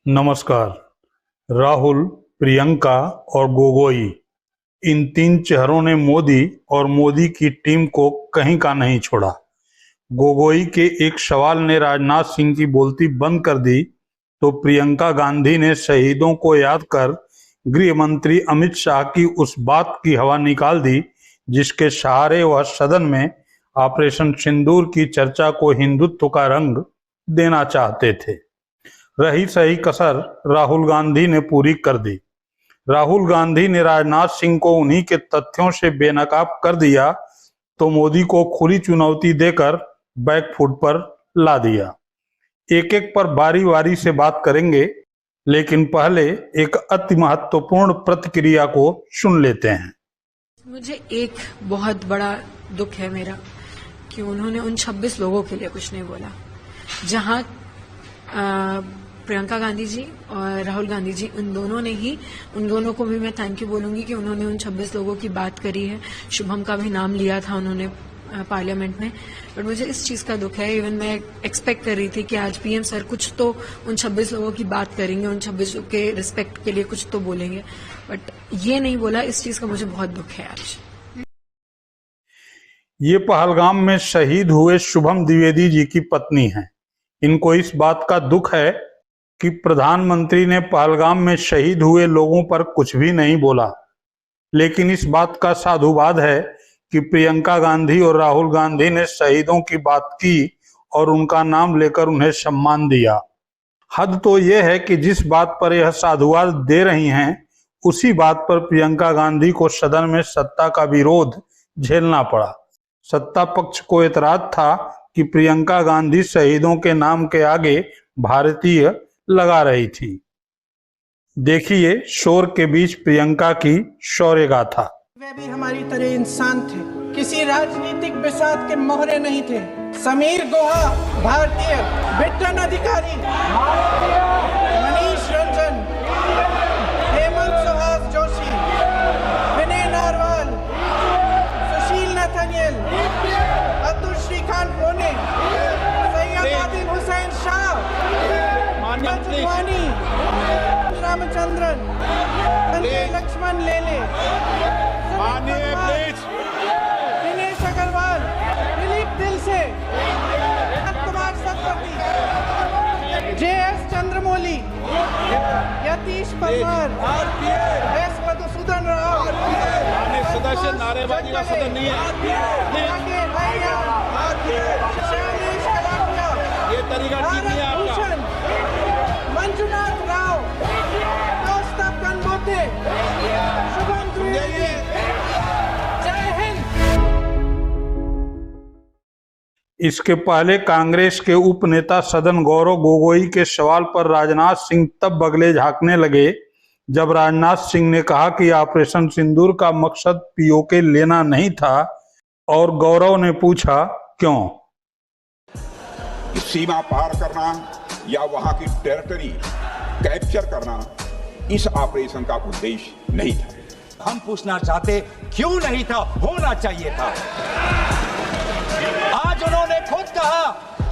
नमस्कार। राहुल, प्रियंका और गोगोई, इन तीन चेहरों ने मोदी और मोदी की टीम को कहीं का नहीं छोड़ा। गोगोई के एक सवाल ने राजनाथ सिंह की बोलती बंद कर दी तो प्रियंका गांधी ने शहीदों को याद कर गृह मंत्री अमित शाह की उस बात की हवा निकाल दी जिसके सहारे वह सदन में ऑपरेशन सिंदूर की चर्चा को हिंदुत्व का रंग देना चाहते थे। रही सही कसर राहुल गांधी ने पूरी कर दी। राहुल गांधी ने राजनाथ सिंह को उन्हीं के तथ्यों से बेनकाब कर दिया तो मोदी को खुली चुनौती देकर बैकफुट पर ला दिया। एक एक पर बारी बारी से बात करेंगे, लेकिन पहले एक अति महत्वपूर्ण प्रतिक्रिया को सुन लेते हैं। मुझे एक बहुत बड़ा दुख है मेरा कि उन्होंने उन 26 लोगों के लिए कुछ नहीं बोला, जहां प्रियंका गांधी जी और राहुल गांधी जी उन दोनों को भी मैं थैंक यू बोलूंगी कि उन्होंने उन 26 लोगों की बात करी है। शुभम का भी नाम लिया था उन्होंने पार्लियामेंट में, बट मुझे इस चीज का दुख है। इवन मैं एक्सपेक्ट कर रही थी कि आज पीएम सर कुछ तो उन 26 लोगों की बात करेंगे, उन 26 के रिस्पेक्ट के लिए कुछ तो बोलेंगे, बट ये नहीं बोला। इस चीज का मुझे बहुत दुख है आज। ये पहलगाम में शहीद हुए शुभम द्विवेदी जी की पत्नी हैं। इनको इस बात का दुख है कि प्रधानमंत्री ने पहलगाम में शहीद हुए लोगों पर कुछ भी नहीं बोला, लेकिन इस बात का साधुवाद है कि प्रियंका गांधी और राहुल गांधी ने शहीदों की बात की और उनका नाम लेकर उन्हें सम्मान दिया। हद तो यह है कि जिस बात पर यह साधुवाद दे रही हैं, उसी बात पर प्रियंका गांधी को सदन में सत्ता का विरोध झेलना पड़ा। सत्ता पक्ष को एतराज था कि प्रियंका गांधी शहीदों के नाम के आगे भारतीय लगा रही थी। देखिए शोर के बीच प्रियंका की शौर्य गाथा। वे भी हमारी तरह इंसान थे, किसी राजनीतिक बिसात के मोहरे नहीं थे। समीर गुहा भारतीय, बिट्टन अधिकारी मनीष रंजन, हेमंत सुहास जोशी, विनय नारवाल, सुशील नाथानियल, अब्दुल श्रीकांत पुणे, सैयद आदिल हुसैन शाह, वानी, रामचंद्रन, लक्ष्मण लेले, दिनेश अग्रवाल, दिलीप दिल से, कुमार सतपति, JS चंद्रमौली, यतीश परमार, S मधुसूदन राव, सदस्य नारेबाजी का सदन नहीं है, ये तरीका ठीक नहीं है आपका। मंजुनाथ राव, कौस्तभ गंगोते, शुभम द्विवेदी, जय हिंद। इसके पहले कांग्रेस के उप नेता सदन गौरव गोगोई के सवाल पर राजनाथ सिंह तब बगले झांकने लगे जब राजनाथ सिंह ने कहा कि ऑपरेशन सिंदूर का मकसद पीओके लेना नहीं था, और गौरव ने पूछा क्यों। सीमा पार करना या वहां की टेरिटरी कैप्चर करना इस ऑपरेशन का उद्देश्य नहीं था। हम पूछना चाहते क्यों नहीं था, होना चाहिए था। आज उन्होंने खुद कहा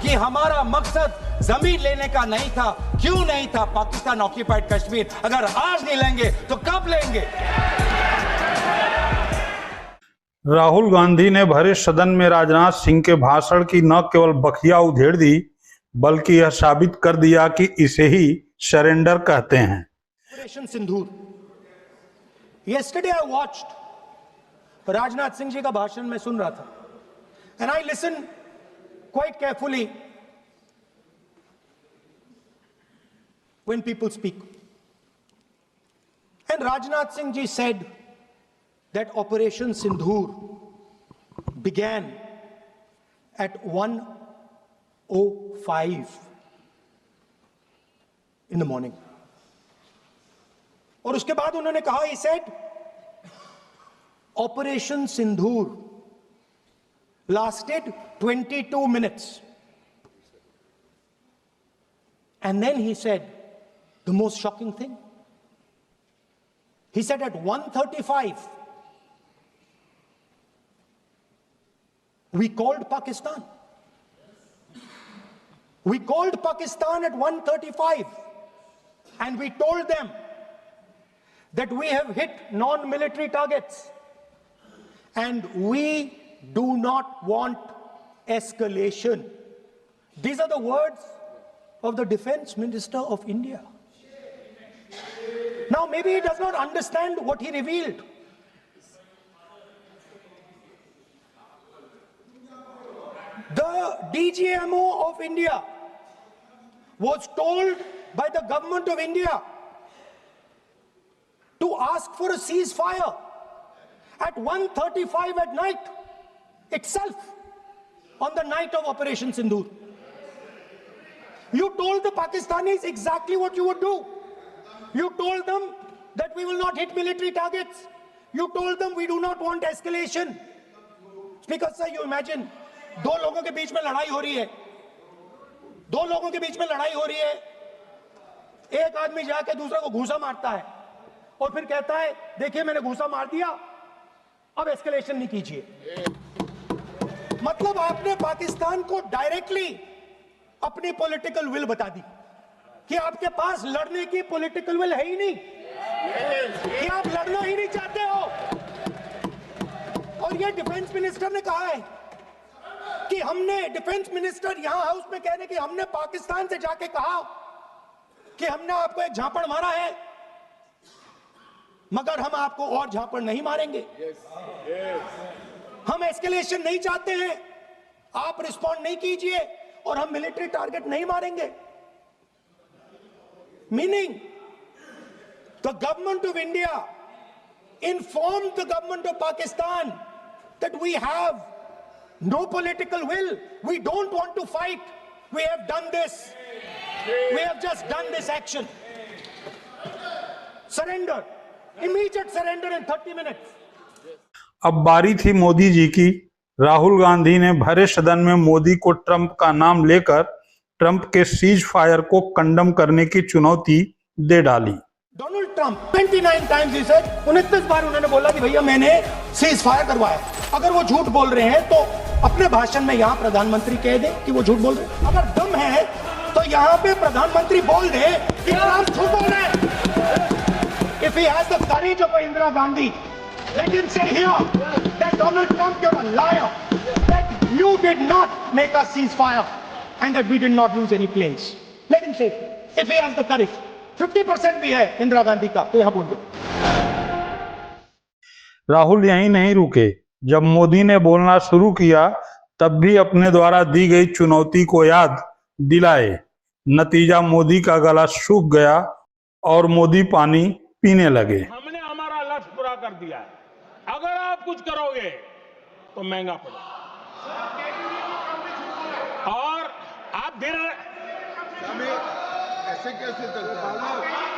कि हमारा मकसद जमीन लेने का नहीं था। क्यों नहीं था? पाकिस्तान ऑक्यूपाइड कश्मीर अगर आज नहीं लेंगे तो कब लेंगे? राहुल गांधी ने भरे सदन में राजनाथ सिंह के भाषण की न केवल बखिया उधेड़ दी, बल्कि यह साबित कर दिया कि इसे ही सरेंडर कहते हैं। Operation Sindoor. Yesterday I watched Rajnath Singh ji का भाषण में सुन रहा था, and I listened quite carefully when people speak. And Rajnath Singh ji said that Operation Sindhur began at 1:05 in the morning. और उसके बाद उन्होंने कहा, he said Operation Sindhur lasted 22 minutes. And then he said the most shocking thing. He said at 1:35 we called Pakistan. We called Pakistan at 1:35. and we told them that we have hit non-military targets and we do not want escalation. These are the words of the Defense Minister of India. Now, maybe he does not understand what he revealed. The DGMO of India was told by the government of India to ask for a ceasefire at 1:35 at night itself, on the night of Operation Sindoor. You told the Pakistanis exactly what you would do. You told them that we will not hit military targets. You told them we do not want escalation. Speaker sir, you imagine, दो लोगों के बीच में लड़ाई हो रही है, दो लोगों के बीच में लड़ाई हो रही है, एक आदमी जाके दूसरे को घूंसा मारता है और फिर कहता है देखिए मैंने घूंसा मार दिया, अब एस्केलेशन नहीं कीजिए। मतलब आपने पाकिस्तान को डायरेक्टली अपनी पॉलिटिकल विल बता दी कि आपके पास लड़ने की पॉलिटिकल विल है ही नहीं, कि आप लड़ना ही नहीं चाहते हो। और ये डिफेंस मिनिस्टर ने कहा है कि हमने, डिफेंस मिनिस्टर यहां हाउस में कह रहे कि हमने पाकिस्तान से जाके कहा कि हमने आपको एक झापड़ मारा है, मगर हम आपको और झापड़ नहीं मारेंगे। हम एस्केलेशन नहीं चाहते हैं, आप रिस्पॉन्ड नहीं कीजिए और हम मिलिट्री टारगेट नहीं मारेंगे। Meaning the government of India informed the government of Pakistan that we have no political will, we don't want to fight, we have done this, we have just done this action. Surrender, immediate surrender in 30 minutes. अब बारी थी मोदी जी की। राहुल गांधी ने भरे सदन में मोदी को Trump का नाम लेकर ट्रंप के सीज फायर को कंडम करने की चुनौती दे डाली। डोनाल्ड ट्रंप 29 टाइम्स ही सर, 29 बार उन्होंने बोला कि भैया मैंने सीज फायर करवाया। अगर वो झूठ बोल रहे हैं तो अपने भाषण में यहाँ प्रधानमंत्री कह दे कि वो झूठ बोल रहे हैं। अगर दम है तो यहाँ पे प्रधानमंत्री बोल दे कि ट्रंप झूठ बोल रहे हैं। If he has the courage of Indira Gandhi, let him say here that Donald Trump, you're a liar, that you did not make a ceasefire and that we did not lose any planes. Let him say, if he has the courage. 50% भी है इंदिरा गांधी का, तो यहां बोल दो। राहुल यहीं नहीं रुके। जब मोदी ने बोलना शुरू किया तब भी अपने द्वारा दी गई चुनौती को याद दिलाए। नतीजा मोदी का गला सूख गया और मोदी पानी पीने लगे। हमने हमारा लक्ष्य पूरा कर दिया है, अगर आप कुछ करोगे तो महंगा पड़ेगा। और आप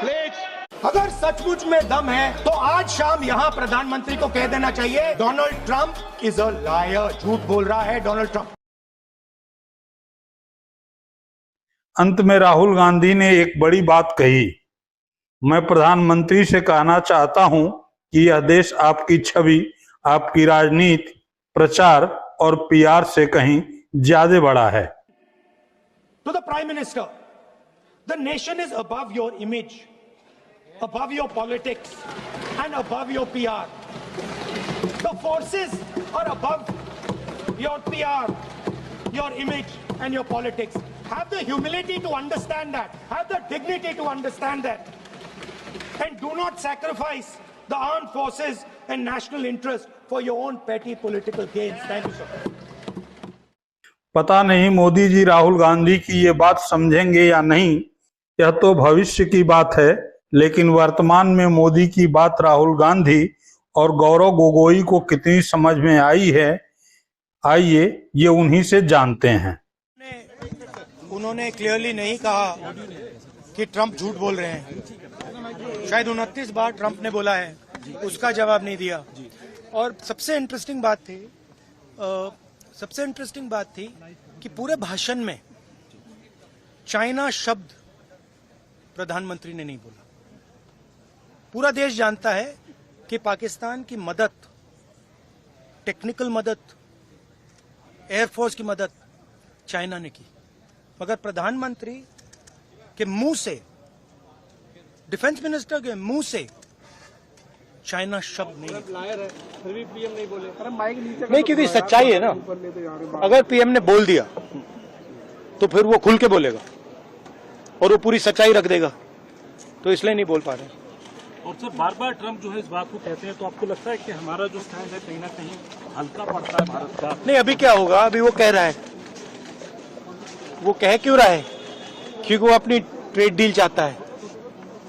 प्लीज, अगर सचमुच में दम है तो आज शाम यहां प्रधानमंत्री को कह देना चाहिए Donald Trump is a liar, झूठ बोल रहा है डोनाल्ड ट्रंप। अंत में राहुल गांधी ने एक बड़ी बात कही, मैं प्रधानमंत्री से कहना चाहता हूं कि यह देश आपकी छवि, आपकी राजनीति, प्रचार और पीआर से कहीं ज्यादा बड़ा है। To the prime minister, the nation is above your image, above your politics and above your PR. The forces are above your PR, your image and your politics. Have the humility to understand that. Have the dignity to understand that. And do not sacrifice the armed forces and national interest for your own petty political gains. Thank you, sir. पता नहीं मोदी जी राहुल गांधी की ये बात समझेंगे या नहीं, यह तो भविष्य की बात है, लेकिन वर्तमान में मोदी की बात राहुल गांधी और गौरव गोगोई को कितनी समझ में आई है, आइए ये उन्हीं से जानते हैं। उन्होंने क्लियरली नहीं कहा कि ट्रंप झूठ बोल रहे हैं। शायद 29 बार ट्रंप ने बोला है, उसका जवाब नहीं दिया। और सबसे इंटरेस्टिंग बात थी कि पूरे भाषण में चाइना शब्द प्रधानमंत्री ने नहीं बोला। पूरा देश जानता है कि पाकिस्तान की मदद, टेक्निकल मदद, एयरफोर्स की मदद चाइना ने की, मगर प्रधानमंत्री के मुंह से डिफेंस मिनिस्टर के मुंह से चाइना शब्द नहीं नहीं, क्योंकि सच्चाई है ना। अगर पीएम ने बोल दिया तो फिर वो खुल के बोलेगा और वो पूरी सच्चाई रख देगा, तो इसलिए नहीं बोल पा रहे। और सर बार बार ट्रंप जो है इस बात को कहते हैं, तो आपको लगता है कि हमारा जो स्टैंड है कहीं ना कहीं हल्का पड़ता है भारत का? नहीं, अभी क्या होगा, अभी वो कह रहा है। वो कह क्यों रहा है? क्योंकि वो अपनी ट्रेड डील चाहता है,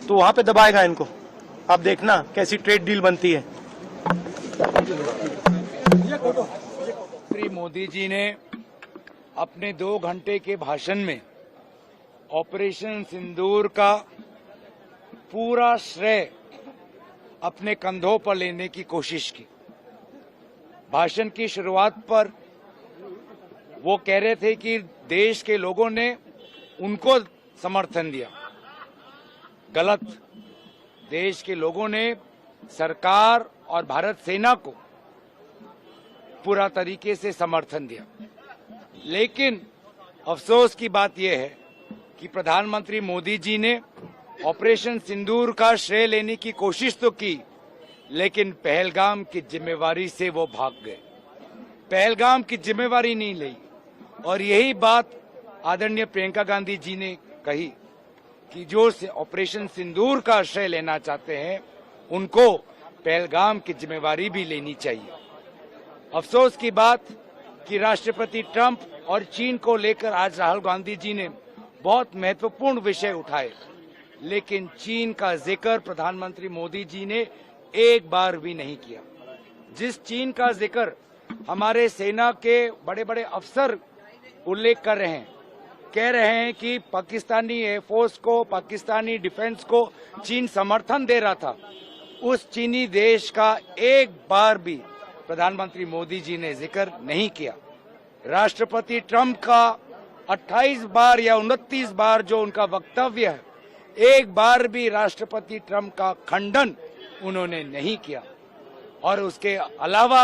तो वहां पे दबाएगा इनको। आप देखना कैसी ट्रेड डील बनती है। श्री मोदी जी ने अपने 2 घंटे के भाषण में ऑपरेशन सिंदूर का पूरा श्रेय अपने कंधों पर लेने की कोशिश की। भाषण की शुरुआत पर वो कह रहे थे कि देश के लोगों ने उनको समर्थन दिया। गलत। देश के लोगों ने सरकार और भारत सेना को पूरा तरीके से समर्थन दिया। लेकिन अफसोस की बात यह है कि प्रधानमंत्री मोदी जी ने ऑपरेशन सिंदूर का श्रेय लेने की कोशिश तो की, लेकिन पहलगाम की जिम्मेवारी से वो भाग गए। पहलगाम की जिम्मेवारी नहीं ली। और यही बात आदरणीय प्रियंका गांधी जी ने कही कि जो ऑपरेशन सिंदूर का श्रेय लेना चाहते हैं, उनको पहलगाम की जिम्मेवारी भी लेनी चाहिए। अफसोस की बात कि राष्ट्रपति ट्रंप और चीन को लेकर आज राहुल गांधी जी ने बहुत महत्वपूर्ण विषय उठाए, लेकिन चीन का जिक्र प्रधानमंत्री मोदी जी ने एक बार भी नहीं किया। जिस चीन का जिक्र हमारे सेना के बड़े बड़े अफसर उल्लेख कर रहे हैं, कह रहे हैं कि पाकिस्तानी एयरफोर्स को, पाकिस्तानी डिफेंस को चीन समर्थन दे रहा था, उस चीनी देश का एक बार भी प्रधानमंत्री मोदी जी ने जिक्र नहीं किया। राष्ट्रपति ट्रंप का 28 बार या 29 बार जो उनका वक्तव्य है, एक बार भी राष्ट्रपति ट्रंप का खंडन उन्होंने नहीं किया। और उसके अलावा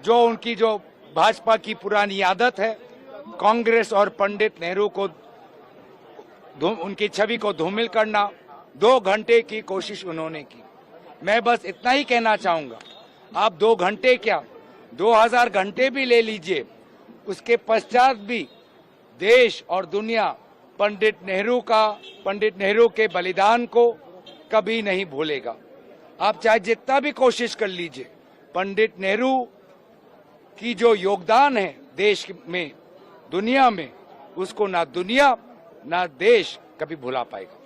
जो उनकी जो भाजपा की पुरानी आदत है, कांग्रेस और पंडित नेहरू को उनकी छवि को धूमिल करना, 2 घंटे की कोशिश उन्होंने की। मैं बस इतना ही कहना चाहूंगा, आप 2 घंटे क्या 2000 घंटे भी ले लीजिए, उसके पश्चात भी देश और दुनिया पंडित नेहरू के बलिदान को कभी नहीं भूलेगा। आप चाहे जितना भी कोशिश कर लीजिए, पंडित नेहरू की जो योगदान है देश में, दुनिया में, उसको ना दुनिया ना देश कभी भुला पाएगा।